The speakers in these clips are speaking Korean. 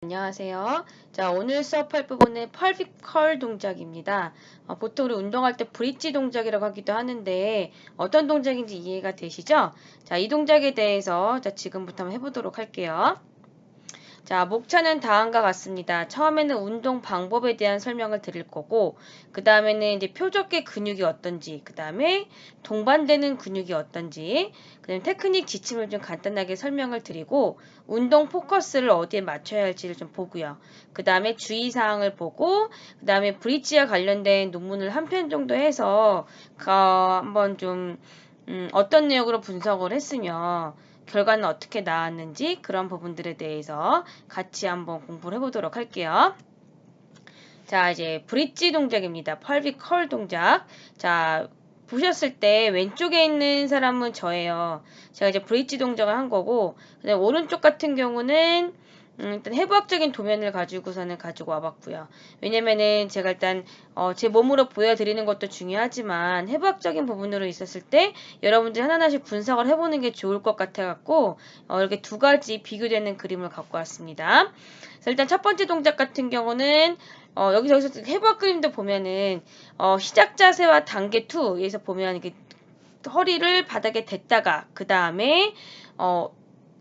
안녕하세요. 자, 오늘 수업할 부분은 펄빅 컬 동작입니다. 보통 우리 운동할 때 브릿지 동작이라고 하기도 하는데 어떤 동작인지 이해가 되시죠? 자, 이 동작에 대해서 지금부터 한번 해보도록 할게요. 자, 목차는 다음과 같습니다. 처음에는 운동 방법에 대한 설명을 드릴 거고, 그 다음에는 이제 표적의 근육이 어떤지, 그 다음에 동반되는 근육이 어떤지, 그 다음에 테크닉 지침을 좀 간단하게 설명을 드리고, 운동 포커스를 어디에 맞춰야 할지를 좀 보고요. 그 다음에 주의사항을 보고, 그 다음에 브릿지와 관련된 논문을 한 편 정도 해서, 한번 좀, 어떤 내용으로 분석을 했으며, 결과는 어떻게 나왔는지 그런 부분들에 대해서 같이 한번 공부를 해보도록 할게요. 자, 이제 브릿지 동작입니다. 펄빅 컬 동작. 자, 보셨을 때 왼쪽에 있는 사람은 저예요. 제가 이제 브릿지 동작을 한 거고, 그다음 오른쪽 같은 경우는 일단 해부학적인 도면을 가지고서는 가지고 와봤고요. 왜냐면은 제가 일단 제 몸으로 보여드리는 것도 중요하지만 해부학적인 부분으로 있었을 때 여러분들이 하나하나씩 분석을 해보는 게 좋을 것 같아갖고 이렇게 두 가지 비교되는 그림을 갖고 왔습니다. 그래서 일단 첫 번째 동작 같은 경우는 여기서 해부학 그림도 보면은 시작 자세와 단계 2에서 보면 이렇게 허리를 바닥에 댔다가 그 다음에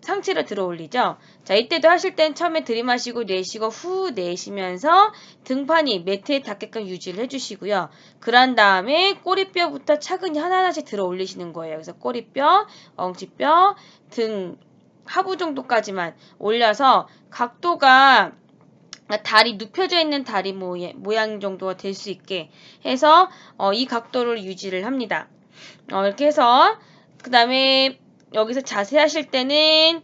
상체를 들어 올리죠. 자, 이때도 하실 땐 처음에 들이마시고 내쉬고 후 내쉬면서 등판이 매트에 닿게끔 유지를 해주시고요. 그런 다음에 꼬리뼈부터 차근히 하나하나씩 들어 올리시는 거예요. 그래서 꼬리뼈, 엉치뼈, 등 하부 정도까지만 올려서 각도가 다리 눕혀져 있는 다리 모양 정도가 될 수 있게 해서 이 각도를 유지를 합니다. 이렇게 해서 그 다음에 여기서 자세 하실 때는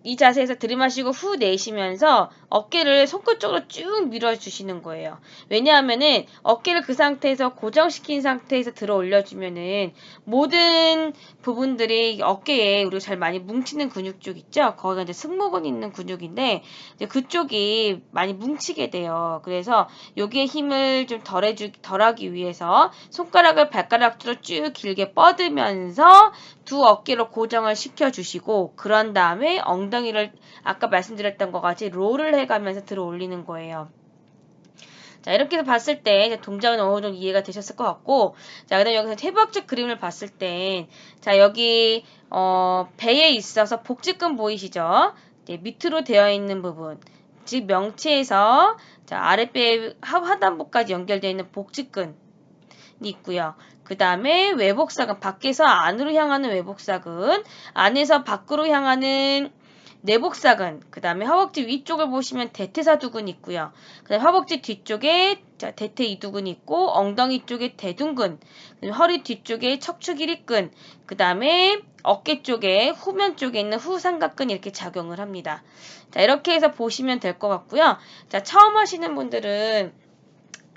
이 자세에서 들이마시고 후 내쉬면서 어깨를 손끝 쪽으로 쭉 밀어주시는 거예요. 왜냐하면은 어깨를 그 상태에서 고정시킨 상태에서 들어 올려주면은 모든 부분들이 어깨에 우리가 잘 많이 뭉치는 근육 쪽 있죠? 거기가 이제 승모근 있는 근육인데 이제 그쪽이 많이 뭉치게 돼요. 그래서 여기에 힘을 좀 덜하기 위해서 손가락을 발가락으로 쭉 길게 뻗으면서 두 어깨로 고정을 시켜주시고 그런 다음에 엉덩이를 아까 말씀드렸던 것 같이 롤을 해가면서 들어 올리는 거예요. 자, 이렇게 해서 봤을 때 동작은 어느 정도 이해가 되셨을 것 같고, 자, 그다음 여기서 해부학적 그림을 봤을 때, 자, 여기 배에 있어서 복직근 보이시죠? 네, 밑으로 되어 있는 부분, 즉 명치에서 자, 아랫배 하단부까지 연결되어 있는 복직근이 있고요. 그 다음에 외복사근, 밖에서 안으로 향하는 외복사근, 안에서 밖으로 향하는 내복사근, 그 다음에 허벅지 위쪽을 보시면 대퇴사두근이 있고요. 그 다음에 허벅지 뒤쪽에 대퇴이두근이 있고 엉덩이 쪽에 대둔근, 허리 뒤쪽에 척추기립근, 그 다음에 어깨 쪽에 후면 쪽에 있는 후삼각근 이렇게 작용을 합니다. 자, 이렇게 해서 보시면 될 것 같고요. 자, 처음 하시는 분들은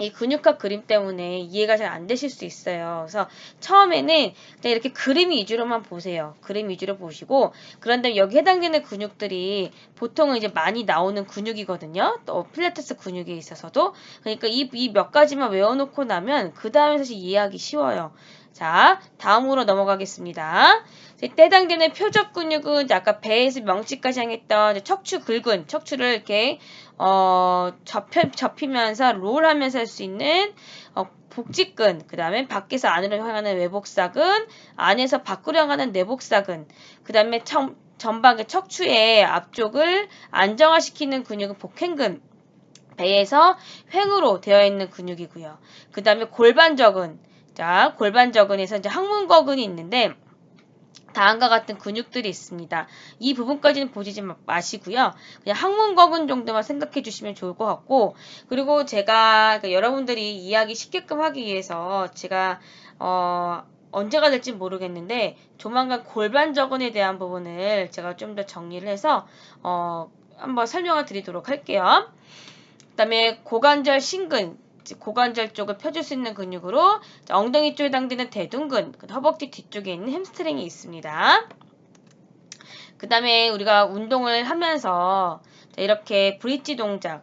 이 근육학 그림 때문에 이해가 잘 안 되실 수 있어요. 그래서 처음에는 그냥 이렇게 그림 위주로만 보세요. 그림 위주로 보시고 그런 다음에 여기 해당되는 근육들이 보통은 이제 많이 나오는 근육이거든요. 또 필라테스 근육에 있어서도. 그러니까 이 몇 가지만 외워놓고 나면 그 다음에 사실 이해하기 쉬워요. 자, 다음으로 넘어가겠습니다. 이때 해당되는 표적 근육은 아까 배에서 명치까지 향했던 척추 긁은 척추를 이렇게 접히면서 롤하면서 할 수 있는 복직근, 그 다음에 밖에서 안으로 향하는 외복사근, 안에서 밖으로 향하는 내복사근, 그 다음에 전방의 척추의 앞쪽을 안정화시키는 근육은 복행근, 배에서 횡으로 되어 있는 근육이고요. 그 다음에 골반저근, 자, 골반저근에서 이제 항문거근이 있는데 다음과 같은 근육들이 있습니다. 이 부분까지는 보시지 마시고요. 그냥 항문거근 정도만 생각해 주시면 좋을 것 같고, 그리고 제가 여러분들이 이해하기 쉽게끔 하기 위해서 제가 언제가 될지 모르겠는데 조만간 골반저근에 대한 부분을 제가 좀 더 정리를 해서 한번 설명을 드리도록 할게요. 그 다음에 고관절 신근, 고관절 쪽을 펴줄 수 있는 근육으로 엉덩이 쪽에 해당되는 대둔근, 허벅지 뒤쪽에 있는 햄스트링이 있습니다. 그 다음에 우리가 운동을 하면서 이렇게 브릿지 동작을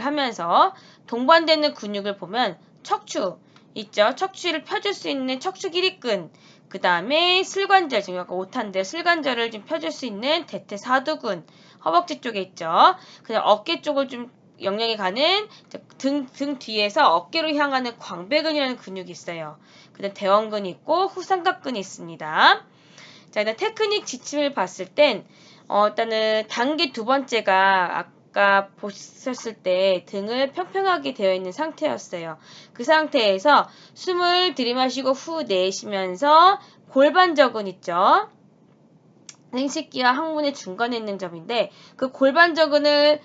하면서 동반되는 근육을 보면 척추 있죠. 척추를 펴줄 수 있는 척추 기립근, 그 다음에 슬관절, 지금 약간 오탄데 슬관절을 좀 펴줄 수 있는 대퇴사두근, 허벅지 쪽에 있죠. 그냥 어깨 쪽을 좀 영향이 가는 등 뒤에서 어깨로 향하는 광배근이라는 근육이 있어요. 그다음 대원근이 있고 후삼각근이 있습니다. 자, 일단 테크닉 지침을 봤을 땐 일단은 단계 두 번째가 아까 보셨을 때 등을 평평하게 되어 있는 상태였어요. 그 상태에서 숨을 들이마시고 후 내쉬면서 골반저근 있죠. 생식기와 항문의 중간에 있는 점인데 그 골반저근을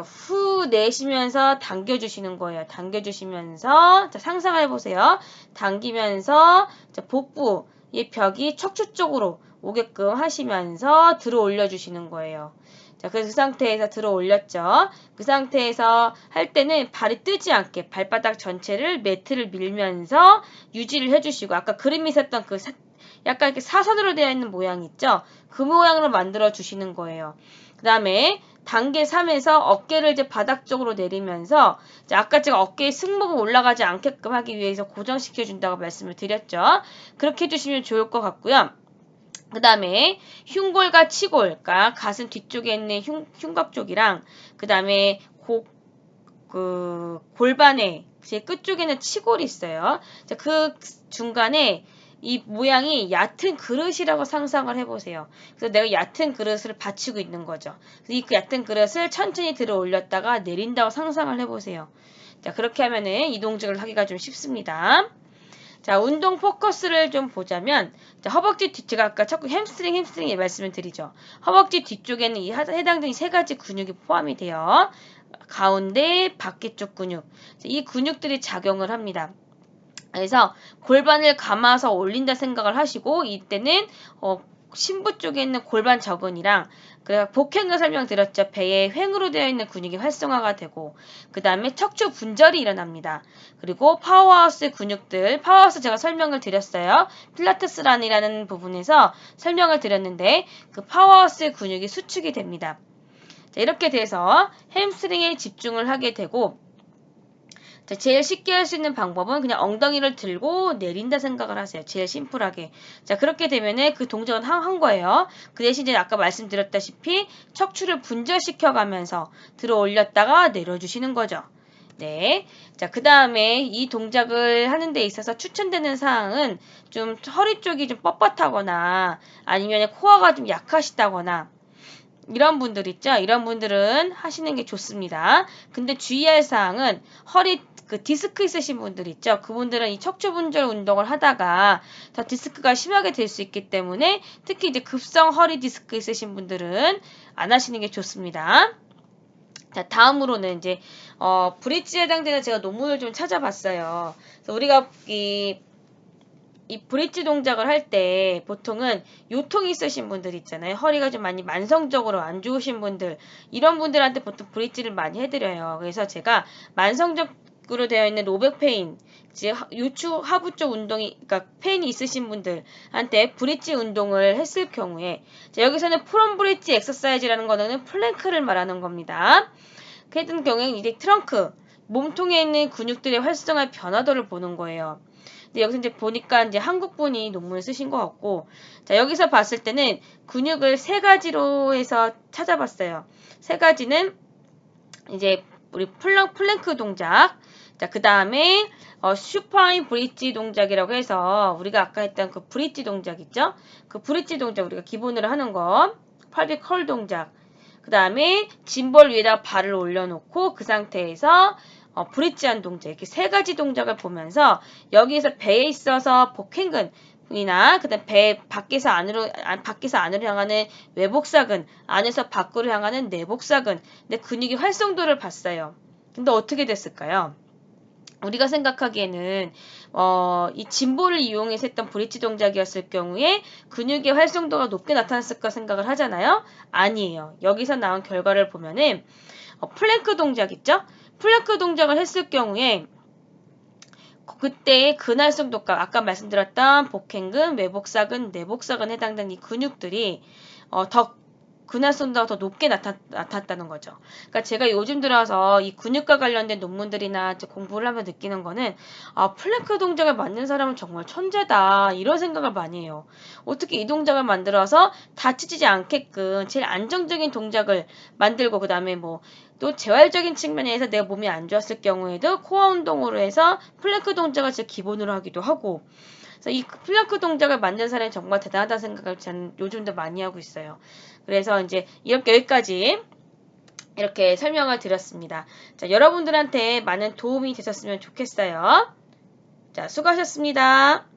후 내쉬면서 당겨주시는 거예요. 당겨주시면서 상상을 해보세요. 당기면서 복부 이 벽이 척추 쪽으로 오게끔 하시면서 들어 올려주시는 거예요. 자, 그래서 그 상태에서 들어 올렸죠. 그 상태에서 할 때는 발이 뜨지 않게 발바닥 전체를 매트를 밀면서 유지를 해주시고 아까 그림이 있었던 그 약간 이렇게 사선으로 되어 있는 모양 있죠? 그 모양으로 만들어 주시는 거예요. 그 다음에 단계 3에서 어깨를 이제 바닥 쪽으로 내리면서 이제 아까 제가 어깨에 승모가 올라가지 않게끔 하기 위해서 고정시켜 준다고 말씀을 드렸죠. 그렇게 해주시면 좋을 것 같고요. 그 다음에 흉골과 치골, 그러니까 가슴 뒤쪽에 있는 흉곽 쪽이랑 그 다음에 골반의 제 끝쪽에는 치골이 있어요. 자, 그 중간에 이 모양이 얕은 그릇이라고 상상을 해보세요. 그래서 내가 얕은 그릇을 받치고 있는 거죠. 이 얕은 그릇을 천천히 들어 올렸다가 내린다고 상상을 해보세요. 자, 그렇게 하면은 이 동작을 하기가 좀 쉽습니다. 자, 운동 포커스를 좀 보자면, 자, 허벅지 뒤, 제가 아까 자꾸 햄스트링 말씀을 드리죠. 허벅지 뒤쪽에는 이 해당되는 세 가지 근육이 포함이 돼요. 가운데, 밖에 쪽 근육. 이 근육들이 작용을 합니다. 그래서 골반을 감아서 올린다 생각을 하시고 이때는 심부 쪽에 있는 골반 저근이랑 복행근 설명드렸죠. 배에 횡으로 되어 있는 근육이 활성화가 되고 그 다음에 척추 분절이 일어납니다. 그리고 파워하우스 근육들, 파워하우스 제가 설명을 드렸어요. 필라테스란이라는 부분에서 설명을 드렸는데 그 파워하우스 근육이 수축이 됩니다. 자, 이렇게 돼서 햄스트링에 집중을 하게 되고 자, 제일 쉽게 할 수 있는 방법은 그냥 엉덩이를 들고 내린다 생각을 하세요. 제일 심플하게. 자, 그렇게 되면은 그 동작은 한 거예요. 그 대신 이제 아까 말씀드렸다시피 척추를 분절시켜 가면서 들어 올렸다가 내려주시는 거죠. 네. 자, 그 다음에 이 동작을 하는 데 있어서 추천되는 사항은 좀 허리 쪽이 좀 뻣뻣하거나 아니면 코어가 좀 약하시다거나 이런 분들 있죠? 이런 분들은 하시는 게 좋습니다. 근데 주의할 사항은 허리 디스크 있으신 분들 있죠? 그분들은 이 척추 분절 운동을 하다가 더 디스크가 심하게 될 수 있기 때문에 특히 이제 급성 허리 디스크 있으신 분들은 안 하시는 게 좋습니다. 자, 다음으로는 이제 브릿지에 해당되는 제가 논문을 좀 찾아봤어요. 그래서 우리가 이 브릿지 동작을 할 때 보통은 요통이 있으신 분들 있잖아요. 허리가 좀 많이 만성적으로 안 좋으신 분들 이런 분들한테 보통 브릿지를 많이 해드려요. 그래서 제가 만성적으로 되어 있는 로백 페인 즉 요추 하부 쪽 운동이 그러니까 페인이 있으신 분들한테 브릿지 운동을 했을 경우에 자, 여기서는 프롬 브릿지 엑서사이즈라는 거는 플랭크를 말하는 겁니다. 그랬던 경우에는 이제 트렁크 몸통에 있는 근육들의 활성화 변화도를 보는 거예요. 근데 여기서 이제 보니까 이제 한국분이 논문을 쓰신 것 같고, 자, 여기서 봤을 때는 근육을 세 가지로 해서 찾아봤어요. 세 가지는 이제 우리 플랭크 동작, 자, 그 다음에 슈파인 브릿지 동작이라고 해서 우리가 아까 했던 그 브릿지 동작 있죠? 그 브릿지 동작 우리가 기본으로 하는 거, 팔비 컬 동작. 그 다음에 짐볼 위에다 발을 올려놓고 그 상태에서 브릿지한 동작 이렇게 세 가지 동작을 보면서 여기에서 배에 있어서 복행근이나 그다음 배 밖에서 안으로 향하는 외복사근, 안에서 밖으로 향하는 내복사근, 근데 근육의 활성도를 봤어요. 근데 어떻게 됐을까요? 우리가 생각하기에는 이 짐볼을 이용해서 했던 브릿지 동작이었을 경우에 근육의 활성도가 높게 나타났을까 생각을 하잖아요. 아니에요. 여기서 나온 결과를 보면은 플랭크 동작 있죠? 플랭크 동작을 했을 경우에 그때의 근활성도가 아까 말씀드렸던 복행근, 외복사근, 내복사근 해당되는 이 근육들이 더 근화성보다 더 높게 나타났다는 거죠. 그러니까 제가 요즘 들어서 이 근육과 관련된 논문들이나 공부를 하면 느끼는 거는 플랭크 동작을 만든 사람은 정말 천재다 이런 생각을 많이 해요. 어떻게 이 동작을 만들어서 다치지 않게끔 제일 안정적인 동작을 만들고 그 다음에 뭐 또 재활적인 측면에서 내가 몸이 안 좋았을 경우에도 코어 운동으로 해서 플랭크 동작을 제 기본으로 하기도 하고 그래서 이 플랭크 동작을 만든 사람이 정말 대단하다는 생각을 저는 요즘도 많이 하고 있어요. 그래서 이제 이렇게 여기까지 이렇게 설명을 드렸습니다. 자, 여러분들한테 많은 도움이 되셨으면 좋겠어요. 자, 수고하셨습니다.